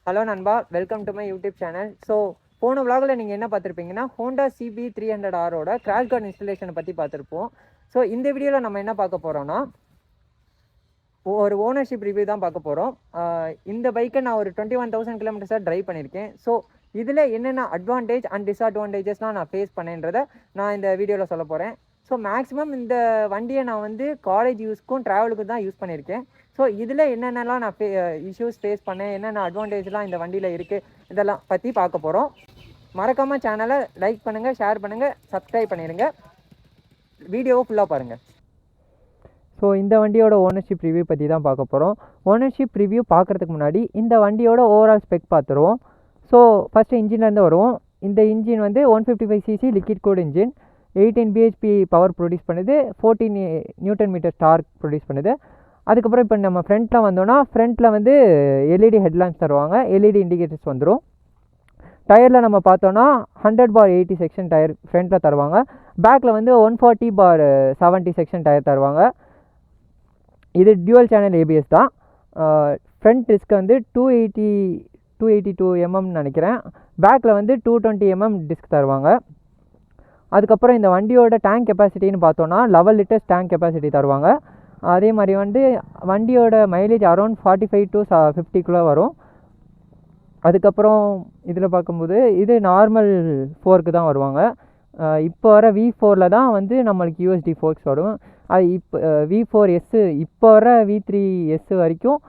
Hello நண்பா, welcome to my YouTube channel. So போன விலாகில் நீங்கள் என்ன பார்த்துருப்பீங்கன்னா ஹோண்டா CB 300Rோட கிராஷ் கார்டு இன்ஸ்டலேஷனை பற்றி பார்த்துருப்போம். ஸோ இந்த வீடியோவில் நம்ம என்ன பார்க்க போகிறோன்னா ஒரு ஓனர்ஷிப் ரிவ்யூ தான் பார்க்க போகிறோம். இந்த பைக்கை நான் ஒரு 21,000 கிலோமீட்டர்ஸாக ட்ரைவ் பண்ணியிருக்கேன். ஸோ இதில் என்னென்ன அட்வான்டேஜ் அண்ட் டிஸ்அட்வான்டேஜஸ்லாம் நான் ஃபேஸ் பண்ணேன்றதை நான் இந்த வீடியோவில் சொல்ல போகிறேன். ஸோ மேக்ஸிமம் இந்த வண்டியை நான் வந்து காலேஜ் யூஸ்க்கும் ட்ராவலுக்கும் தான் யூஸ் பண்ணியிருக்கேன். ஸோ இதில் என்னென்னலாம் நான் இஷ்யூஸ் ஃபேஸ் பண்ணேன், என்னென்ன அட்வான்டேஜ்லாம் இந்த வண்டியில் இருக்குது, இதெல்லாம் பற்றி பார்க்க போகிறோம். மறக்காமல் சேனலை லைக் பண்ணுங்கள், ஷேர் பண்ணுங்கள், சப்ஸ்கிரைப் பண்ணிடுங்க. வீடியோவை ஃபுல்லாக பாருங்கள். ஸோ இந்த வண்டியோட ஓனர்ஷிப் ரிவ்யூ பற்றி தான் பார்க்க போகிறோம். ஓனர்ஷிப் ரிவ்யூ பார்க்குறதுக்கு முன்னாடி இந்த வண்டியோட ஓவரால் ஸ்பெக் பார்த்துருவோம். ஸோ ஃபஸ்ட்டு இன்ஜின்லேருந்து வருவோம். இந்த இன்ஜின் வந்து 155cc liquid cooled engine, 18 bhp power produce பண்ணுது, 14 Nm டார்க் ப்ரொடியூஸ் பண்ணுது. அதுக்கப்புறம் இப்போ நம்ம ஃப்ரண்ட்டில் வந்தோன்னா ஃப்ரண்ட்டில் வந்து LED ஹெட்லாம்ப்ஸ் தருவாங்க, LED இண்டிகேட்டர்ஸ் வந்துடும். டயரில் நம்ம பார்த்தோன்னா 100/80 செக்ஷன் டயர் ஃப்ரண்ட்டில் தருவாங்க. பேக்கில் வந்து 140/70 செக்ஷன் டயர் தருவாங்க. இது டியூவல் சேனல் ABS தான். ஃப்ரண்ட் டிஸ்க் வந்து 282 mm நினைக்கிறேன். பேக்கில் வந்து 220 mm டிஸ்க் தருவாங்க. அதுக்கப்புறம் இந்த வண்டியோட டேங்க் கெப்பாசிட்டின்னு பார்த்தோன்னா 11 லிட்டர்ஸ் டேங்க் கெப்பாசிட்டி தருவாங்க. அதே மாதிரி வந்து வண்டியோட மைலேஜ் அரௌண்ட் 45 to 50 வரும். அதுக்கப்புறம் இதில் பார்க்கும்போது இது நார்மல் ஃபோர்க்கு தான் வருவாங்க. இப்போ வர V4 தான் வந்து நம்மளுக்கு USD ஃபோர்க்ஸ் வரும். அது இப்போ V4S, இப்போ வர V3S வரைக்கும்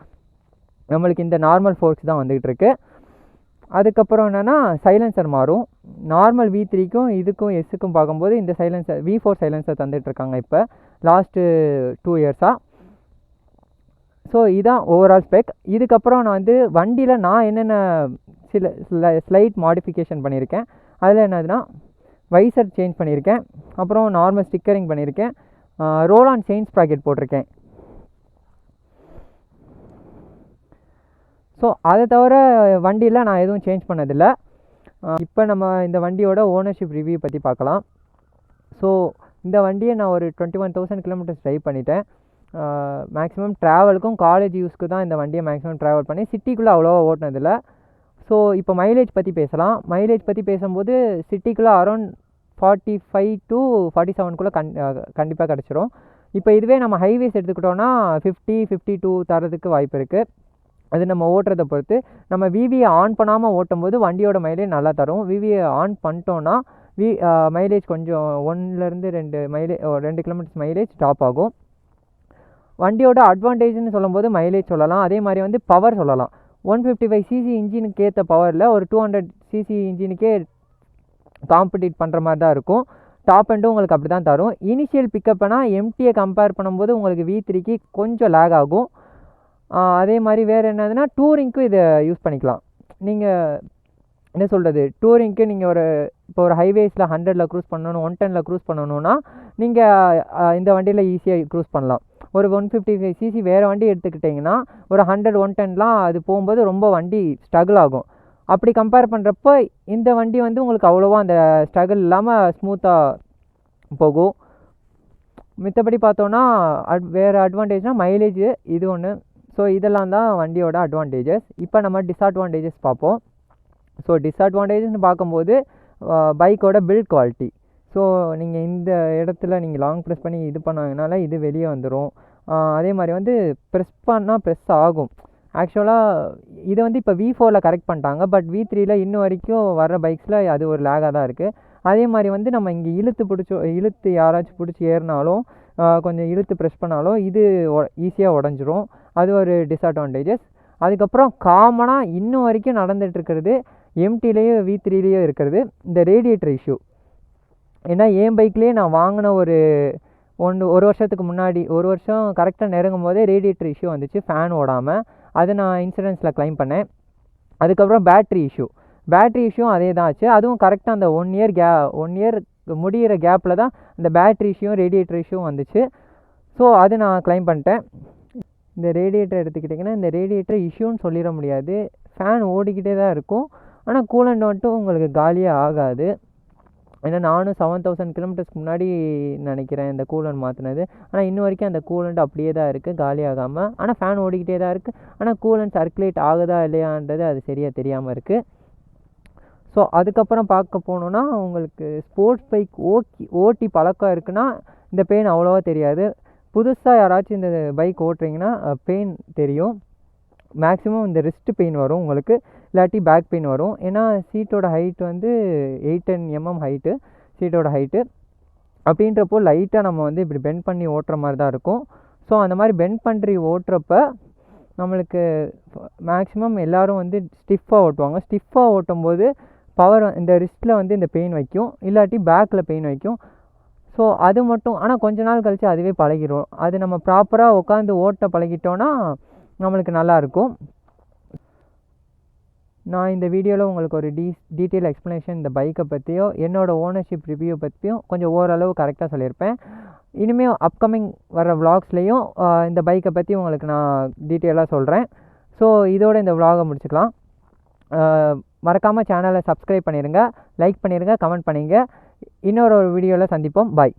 நம்மளுக்கு இந்த நார்மல் ஃபோர்க்ஸ் தான் வந்துகிட்டு இருக்கு. அதுக்கப்புறம் என்னென்னா சைலன்சர் மாறும். நார்மல் V3க்கும் இதுக்கும் எஸ்ஸுக்கும் பார்க்கும்போது இந்த சைலன்சர் V4 சைலன்சர் தந்துட்டுருக்காங்க இப்போ லாஸ்ட்டு 2 இயர்ஸாக. ஸோ இதுதான் ஓவரால் ஸ்பெக். இதுக்கப்புறம் நான் வந்து வண்டியில் நான் என்னென்ன சில ஸ்லைட் மாடிஃபிகேஷன் பண்ணியிருக்கேன். அதில் என்னதுன்னா வைசர் சேஞ்ச் பண்ணியிருக்கேன், அப்புறம் நார்மல் ஸ்டிக்கரிங் பண்ணியிருக்கேன், ரோல் ஆன் செயின் ஸ்ப்ராக்கெட் போட்டிருக்கேன். ஸோ அதை தவிர வண்டியில் நான் எதுவும் சேஞ்ச் பண்ணதில்லை. இப்போ நம்ம இந்த வண்டியோட ஓனர்ஷிப் ரிவ்யூ பற்றி பார்க்கலாம். ஸோ இந்த வண்டியை நான் ஒரு 21,000 கிலோமீட்டர்ஸ் ட்ரைவ் பண்ணிட்டேன். மேக்ஸிமம் ட்ராவலுக்கும் காலேஜ் யூஸ்க்கு தான் இந்த வண்டியை மேக்ஸிமம் ட்ராவல் பண்ணி சிட்டிக்குள்ளே அவ்வளோவா ஓட்டினதில்லை. ஸோ இப்போ மைலேஜ் பற்றி பேசலாம். மைலேஜ் பற்றி பேசும்போது சிட்டிக்குள்ளே அரௌண்ட் 45 to 47 கண்டிப்பாக கிடச்சிரும். இப்போ இதுவே நம்ம ஹைவேஸ் எடுத்துக்கிட்டோன்னா 50-52 தரதுக்கு வாய்ப்பு இருக்குது. அது நம்ம ஓட்டுறதை பொறுத்து. நம்ம விவியை ஆன் பண்ணாமல் ஓட்டும் போது வண்டியோட மைலேஜ் நல்லா தரும். விவியை ஆன் பண்ணிட்டோன்னா மைலேஜ் கொஞ்சம் 2 கிலோமீட்டர்ஸ் மைலேஜ் ட்ராப் ஆகும். வண்டியோட அட்வான்டேஜ்னு சொல்லும்போது மைலேஜ் சொல்லலாம், அதே மாதிரி வந்து பவர் சொல்லலாம். 155cc இன்ஜினுக்கு ஏற்ற பவரில் ஒரு 200cc இன்ஜினுக்கே காம்படிட் பண்ணுற மாதிரி தான் இருக்கும். டாப் எண்டும் உங்களுக்கு அப்படி தான் தரும். இனிஷியல் பிக்கப்னா எம்டியை கம்பேர் பண்ணும்போது உங்களுக்கு V3க்கு கொஞ்சம் லேக் ஆகும். அதே மாதிரி வேறு என்னதுன்னா டூரிங்க்கும் இதை யூஸ் பண்ணிக்கலாம். நீங்கள் என்ன சொல்கிறது, டூரிங்க்கு நீங்கள் இப்போ ஒரு ஹைவேஸில் 100ல் க்ரூஸ் பண்ணணும், 110ல் க்ரூஸ் பண்ணணுன்னா நீங்கள் இந்த வண்டியில் ஈஸியாக க்ரூஸ் பண்ணலாம். ஒரு 155cc வேறு வண்டி எடுத்துக்கிட்டிங்கன்னா ஒரு 100-110லாம் அது போகும்போது ரொம்ப வண்டி ஸ்ட்ரகிள் ஆகும். அப்படி கம்பேர் பண்ணுறப்போ இந்த வண்டி வந்து உங்களுக்கு அவ்வளோவா அந்த ஸ்ட்ரகிள் இல்லாமல் ஸ்மூத்தாக போகும். மித்தபடி பார்த்தோன்னா வேறு அட்வான்டேஜ்னால் மைலேஜ் இது ஒன்று. ஸோ இதெல்லாம் தான் வண்டியோட அட்வான்டேஜஸ். இப்போ நம்ம டிஸ்அட்வான்டேஜஸ் பார்ப்போம். ஸோ டிஸ்அட்வான்டேஜஸ்னு பார்க்கும்போது பைக்கோட பில்ட் குவாலிட்டி. ஸோ நீங்கள் இந்த இடத்துல நீங்கள் லாங் ப்ரெஸ் பண்ணி இது பண்ணாங்கனால இது வெளியே வந்துடும். அதே மாதிரி வந்து ப்ரெஸ் பண்ணால் ப்ரெஸ் ஆகும். ஆக்சுவலாக இதை வந்து இப்போ V4ல் கரெக்ட் பண்ணிட்டாங்க, பட் V3ல் இன்னும் வரைக்கும் வர பைக்ஸில் அது ஒரு லேகாக தான் இருக்குது. அதே மாதிரி வந்து நம்ம இங்கே இழுத்து யாராச்சும் பிடிச்சி ஏறினாலும் கொஞ்சம் இழுத்து ப்ரெஸ் பண்ணாலும் இது ஈஸியாக உடஞ்சிரும். அது ஒரு டிஸ்அட்வான்டேஜஸ். அதுக்கப்புறம் காமனாக இன்னும் வரைக்கும் நடந்துகிட்ருக்கிறது எம்டிலேயோ V3லேயோ இருக்கிறது இந்த ரேடியேட்டர் இஷ்யூ. ஏன்னா என் பைக்லேயே நான் வாங்கின ஒரு வருஷத்துக்கு முன்னாடி, ஒரு வருஷம் கரெக்டாக நெருங்கும் போதே ரேடியேட்டர் இஷ்யூ வந்துச்சு, ஃபேன் ஓடாமல். அது நான் இன்சூரன்ஸில் க்ளைம் பண்ணேன். அதுக்கப்புறம் பேட்ரி இஷ்யூ அதே தான் ஆச்சு. அதுவும் கரெக்டாக அந்த 1 இயர் முடிகிற கேப்பில் தான் இந்த பேட்ரி இஷ்யூ ரேடியேட்டர் இஷ்யூ வந்துச்சு. ஸோ அது நான் க்ளைம் பண்ணிட்டேன். இந்த ரேடியேட்டர் எடுத்துக்கிட்டிங்கன்னா இந்த ரேடியேட்டர் இஷ்யூன்னு சொல்லிட முடியாது, ஃபேன் ஓடிக்கிட்டே தான் இருக்கும், ஆனால் கூலண்ட் மட்டும் உங்களுக்கு காலியாக ஆகாது. ஏன்னா நானும் 7000 கிலோமீட்டர்ஸ்க்கு முன்னாடி நினைக்கிறேன் இந்த கூலண்ட் மாற்றினது. ஆனால் இன்ன வரைக்கும் அந்த கூலண்ட் அப்படியே தான் இருக்குது, காலியாகாமல். ஆனால் ஃபேன் ஓடிக்கிட்டே தான் இருக்குது. ஆனால் கூலண்ட் சர்க்குலேட் ஆகுதா இல்லையான்றது அது சரியாக தெரியாமல் இருக்குது. ஸோ அதுக்கப்புறம் பார்க்க போனோன்னா, உங்களுக்கு ஸ்போர்ட்ஸ் பைக் ஓட்டி பழக்கம் இருக்குன்னா இந்த பெயின் அவ்வளோவா தெரியாது. புதுசாக யாராச்சும் இந்த பைக் ஓட்டுறீங்கன்னா பெயின் தெரியும். மேக்ஸிமம் இந்த ரிஸ்ட் பெயின் வரும் உங்களுக்கு, இல்லாட்டி பேக் பெயின் வரும். ஏன்னா சீட்டோட ஹைட் வந்து 8-10 mm ஹைட்டு சீட்டோட ஹைட்டு. அப்படின்றப்போ லைட்டாக நம்ம வந்து இப்படி பெண்ட் பண்ணி ஓட்டுற மாதிரி தான் இருக்கும். ஸோ அந்த மாதிரி பெண்ட் பண்ணி ஓட்டுறப்ப நம்மளுக்கு மேக்ஸிமம் எல்லோரும் வந்து ஸ்டிஃபாக ஓட்டுவாங்க. ஸ்டிஃபாக ஓட்டும்போது பவர் இந்த ரிஸ்ட்டில் வந்து இந்த பெயின் வைக்கும், இல்லாட்டி பேக்கில் பெயின் வைக்கும். ஸோ அது மட்டும், ஆனால் கொஞ்ச நாள் கழித்து அதுவே பழகிடும். அது நம்ம ப்ராப்பராக உட்காந்து ஓட்ட பழகிட்டோன்னா நம்மளுக்கு நல்லாயிருக்கும். நான் இந்த வீடியோவில் உங்களுக்கு ஒரு டீட்டெயில் எக்ஸ்ப்ளனேஷன் இந்த பைக்கை பற்றியோ என்னோடய ஓனர்ஷிப் ரிவ்யூ பற்றியும் கொஞ்சம் ஓரளவு கரெக்டாக சொல்லியிருப்பேன். இனிமேல் அப்கமிங் வர விளாக்ஸ்லேயும் இந்த பைக்கை பற்றி உங்களுக்கு நான் டீட்டெயிலாக சொல்கிறேன். ஸோ இதோட இந்த விளாகை முடிச்சுக்கலாம். மறக்காமல் சேனலை சப்ஸ்கிரைப் பண்ணிடுங்க, லைக் பண்ணிடுங்க, கமெண்ட் பண்ணிடுங்க. இன்னொரு வீடியோவில் சந்திப்போம். பாய்.